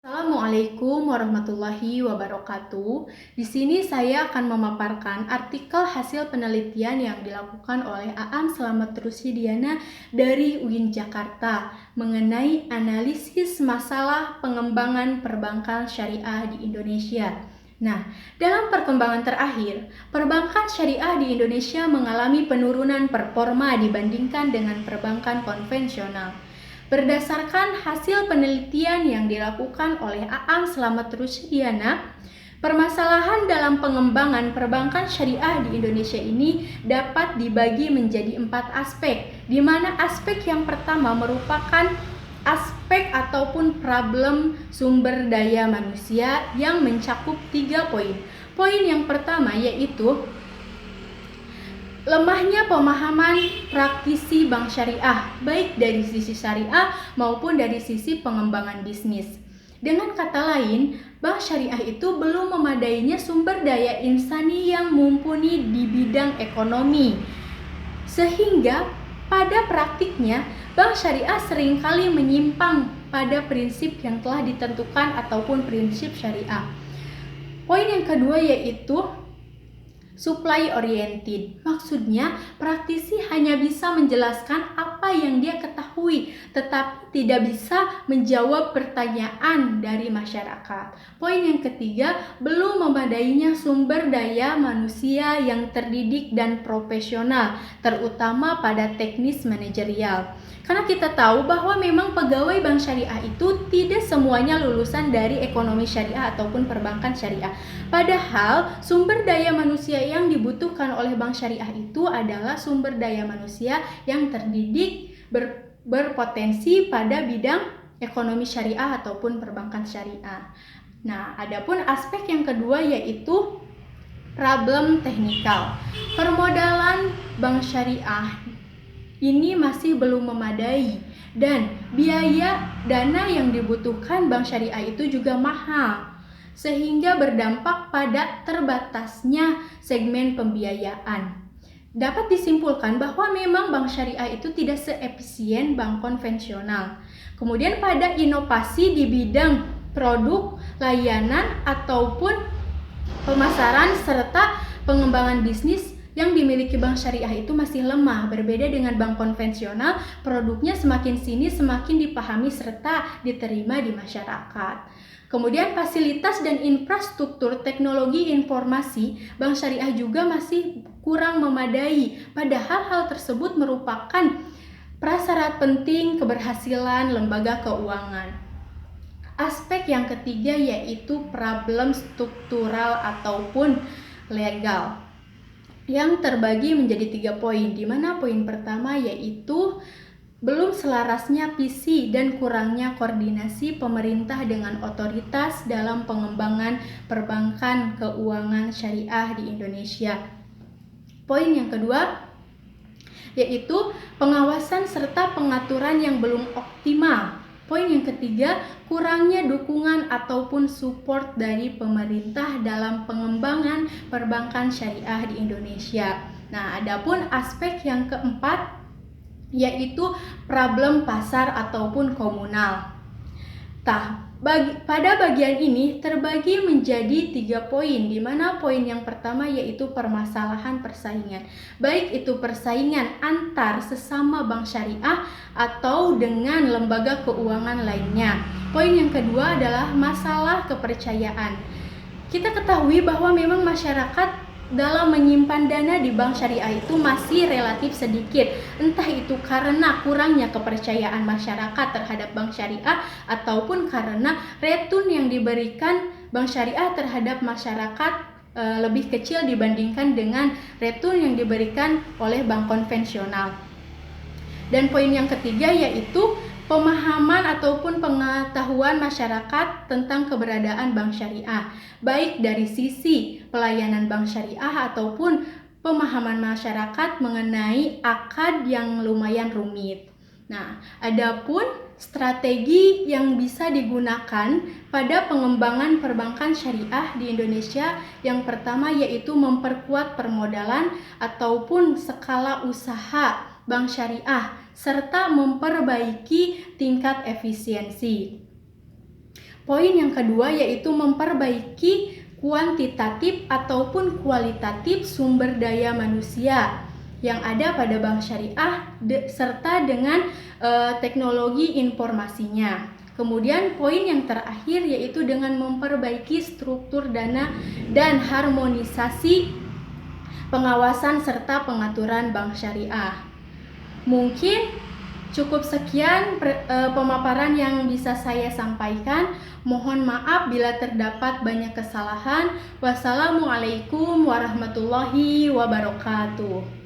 Assalamualaikum warahmatullahi wabarakatuh. Di sini saya akan memaparkan artikel hasil penelitian yang dilakukan oleh Aan Slamet Rusdiana dari UIN Jakarta mengenai analisis masalah pengembangan perbankan syariah di Indonesia. Nah, dalam perkembangan terakhir, perbankan syariah di Indonesia mengalami penurunan performa dibandingkan dengan perbankan konvensional. Berdasarkan hasil penelitian yang dilakukan oleh Aan Slamet Rusdiana, permasalahan dalam pengembangan perbankan syariah di Indonesia ini dapat dibagi menjadi 4 aspek, di mana aspek yang pertama merupakan aspek ataupun problem sumber daya manusia yang mencakup 3 poin. Poin yang pertama yaitu lemahnya pemahaman praktisi bank syariah, baik dari sisi syariah maupun dari sisi pengembangan bisnis. Dengan kata lain, bank syariah itu belum memadainya sumber daya insani yang mumpuni di bidang ekonomi. Sehingga pada praktiknya, bank syariah seringkali menyimpang pada prinsip yang telah ditentukan ataupun prinsip syariah. Poin yang kedua yaitu supply oriented. Maksudnya, praktisi hanya bisa menjelaskan apa yang dia ketahui, tetapi tidak bisa menjawab pertanyaan dari masyarakat. Poin yang ketiga, belum memadainya sumber daya manusia yang terdidik dan profesional, terutama pada teknis manajerial. Karena kita tahu bahwa memang pegawai bank syariah itu tidak semuanya lulusan dari ekonomi syariah ataupun perbankan syariah. Padahal sumber daya manusia yang dibutuhkan oleh bank syariah itu adalah sumber daya manusia yang terdidik, berpotensi pada bidang ekonomi syariah ataupun perbankan syariah. Nah, adapun aspek yang kedua yaitu problem teknikal. Permodalan bank syariah ini masih belum memadai dan biaya dana yang dibutuhkan bank syariah itu juga mahal, sehingga berdampak pada terbatasnya segmen pembiayaan. Dapat disimpulkan bahwa memang bank syariah itu tidak seefisien bank konvensional. Kemudian pada inovasi di bidang produk, layanan, ataupun pemasaran serta pengembangan bisnis yang dimiliki bank syariah itu masih lemah. Berbeda dengan bank konvensional, produknya semakin sini semakin dipahami serta diterima di masyarakat. Kemudian fasilitas dan infrastruktur teknologi informasi bank syariah juga masih kurang memadai, padahal hal tersebut merupakan prasyarat penting keberhasilan lembaga keuangan. Aspek yang ketiga yaitu problem struktural ataupun legal, yang terbagi menjadi 3 poin, di mana poin pertama yaitu belum selarasnya visi dan kurangnya koordinasi pemerintah dengan otoritas dalam pengembangan perbankan keuangan syariah di Indonesia. Poin yang kedua yaitu pengawasan serta pengaturan yang belum optimal. Poin yang ketiga, kurangnya dukungan ataupun support dari pemerintah dalam pengembangan perbankan syariah di Indonesia. Nah, adapun aspek yang keempat yaitu problem pasar ataupun komunal. Pada bagian ini terbagi menjadi 3 poin, di mana poin yang pertama yaitu permasalahan persaingan, baik itu persaingan antar sesama bank syariah atau dengan lembaga keuangan lainnya. Poin yang kedua adalah masalah kepercayaan. Kita ketahui bahwa memang masyarakat dalam menyimpan dana di bank syariah itu masih relatif sedikit, entah itu karena kurangnya kepercayaan masyarakat terhadap bank syariah ataupun karena return yang diberikan bank syariah terhadap masyarakat lebih kecil dibandingkan dengan return yang diberikan oleh bank konvensional. Dan poin yang ketiga yaitu pemahaman ataupun pengetahuan masyarakat tentang keberadaan bank syariah, baik dari sisi pelayanan bank syariah ataupun pemahaman masyarakat mengenai akad yang lumayan rumit. Nah, adapun strategi yang bisa digunakan pada pengembangan perbankan syariah di Indonesia, yang pertama yaitu memperkuat permodalan ataupun skala usaha bank syariah serta memperbaiki tingkat efisiensi. Poin yang kedua yaitu memperbaiki kuantitatif ataupun kualitatif sumber daya manusia yang ada pada bank syariah serta dengan teknologi informasinya. Kemudian poin yang terakhir yaitu dengan memperbaiki struktur dana dan harmonisasi pengawasan serta pengaturan bank syariah. Mungkin cukup sekian pemaparan yang bisa saya sampaikan. Mohon maaf bila terdapat banyak kesalahan. Wassalamualaikum warahmatullahi wabarakatuh.